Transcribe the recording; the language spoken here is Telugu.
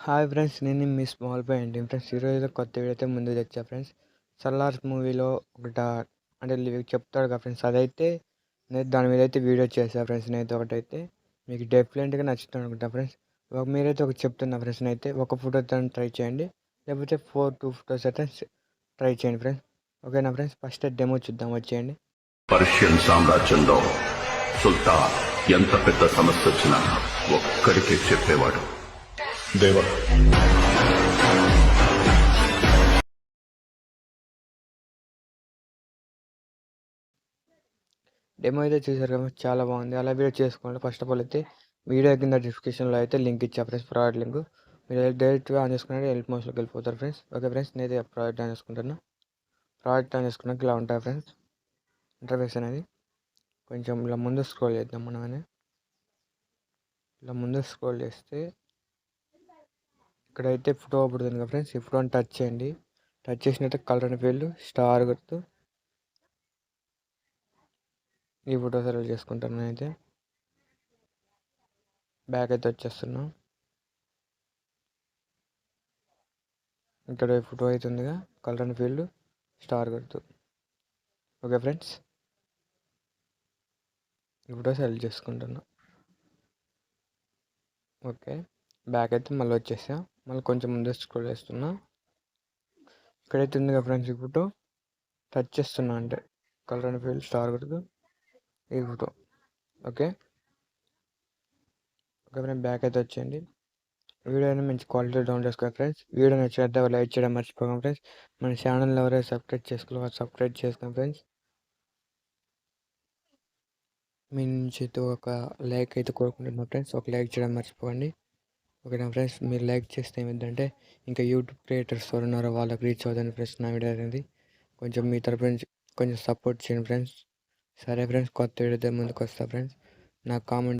హాయ్ ఫ్రెండ్స్, నేను మీ స్మాల్ బాయ్ అండి. ఫ్రెండ్స్, ఈరోజు కొత్త వీడియో అయితే ముందుకు తెచ్చా ఫ్రెండ్స్. సల్లార్ మూవీలో ఒకట అంటే చెప్తాడు కదా ఫ్రెండ్స్, అదైతే నేను దాని మీద అయితే వీడియో చేశాను ఫ్రెండ్స్. నేనైతే ఒకటైతే మీకు డెఫినెట్గా నచ్చుతుంది అనుకుంటా ఫ్రెండ్స్. మీరైతే ఒకటి చెప్తున్నా ఫ్రెండ్స్, అయితే ఒక ఫోటోతో ట్రై చేయండి, లేకపోతే 2 ఫొటోస్ అయితే ట్రై చేయండి ఫ్రెండ్స్. ఓకేనా ఫ్రెండ్స్? ఫస్ట్ డెమో చూద్దాం, వచ్చేయండి. పర్షియన్ సామ్రాజ్యంలో సుల్తాన్ ఎంత పెద్ద సమస్య వచ్చినా ఒక్కడికే చెప్పేవాడు, దేవ. డెమో అయితే చూసారు కదా, చాలా బాగుంది. అలా వీడియో చేసుకోండి. ఫస్ట్ ఆఫ్ ఆల్ అయితే వీడియో కింద డిస్క్రిప్షన్లో అయితే లింక్ ఇచ్చా ఫ్రెండ్స్, ప్రోడక్ట్ లింక్. మీరు డైరెక్ట్గా ఆన్ చేసుకున్నట్టు హెల్ప్ మోస్ట్లోకి వెళ్ళిపోతారు ఫ్రెండ్స్. ఓకే ఫ్రెండ్స్, నేనైతే ప్రోడక్ట్ ఆన్ చేసుకుంటాను. ప్రోడక్ట్ ఆన్ చేసుకున్నాక ఇలా ఉంటాయి ఫ్రెండ్స్ ఇంటర్ఫేస్ అనేది. కొంచెం ఇలా ముందు స్క్రోల్ చేద్దాం మనమని. ఇలా ముందు స్క్రోల్ చేస్తే ఇక్కడైతే ఫోటో పడుతుంది కదా ఫ్రెండ్స్, ఈ ఫోటోని టచ్ చేయండి. టచ్ చేసినట్టు కలర్ అండ్ ఫీల్డ్ స్టార్ గుర్తు, ఈ ఫోటో సెలెక్ట్ చేసుకుంటాను. నేనైతే బ్యాక్ అయితే వచ్చేస్తున్నాను. ఇక్కడ ఫోటో అవుతుందిగా, కలర్ అండ్ ఫీల్డ్ స్టార్ గుర్తు. ఓకే ఫ్రెండ్స్, ఈ ఫోటో సెలెక్ట్ చేసుకుంటున్నా. ఓకే, బ్యాక్ అయితే మళ్ళీ వచ్చేసా. మళ్ళీ కొంచెం ముందే స్క్రోల్ చేస్తున్నా. ఇక్కడైతే ఉంది కదా ఫ్రెండ్స్, ఈ ఫోటో టచ్ చేస్తున్నా అంటే కలర్ అండ్ ఫీల్డ్ స్టార్ గుర్తు, ఈ photo. Okay okay friends, back అయితే వచ్చేయండి. వీడియోని మంచి క్వాలిటీ డౌన్లోడ్ చేసుకోండి ఫ్రెండ్స్. వీడియో నచ్చినట్టే లైక్ చేయడం మర్చిపోకండి ఫ్రెండ్స్. మన ఛానల్ ఎవరైతే సబ్స్క్రైబ్ చేసుకోవాలి, సబ్స్క్రైబ్ చేసుకోండి ఫ్రెండ్స్. మీ నుంచి అయితే ఒక లైక్ అయితే కోరుకుంటున్నాను ఫ్రెండ్స్. ఒక లైక్ చేయడం మర్చిపోకండి. ఓకేనా ఫ్రెండ్స్? మీరు లైక్ చేస్తే ఏమిటంటే ఇంకా యూట్యూబ్ క్రియేటర్స్ ఎవరు ఉన్నారో వాళ్ళకి రీచ్ అవుతుంది ఫ్రెండ్స్ నా వీడియో అనేది. కొంచెం మీ తరపు నుంచి కొంచెం సపోర్ట్ చేయండి ఫ్రెండ్స్. సరే ఫ్రెండ్స్, కొత్త వీడియోతో ముందుకు వస్తా ఫ్రెండ్స్. నా కామెంట్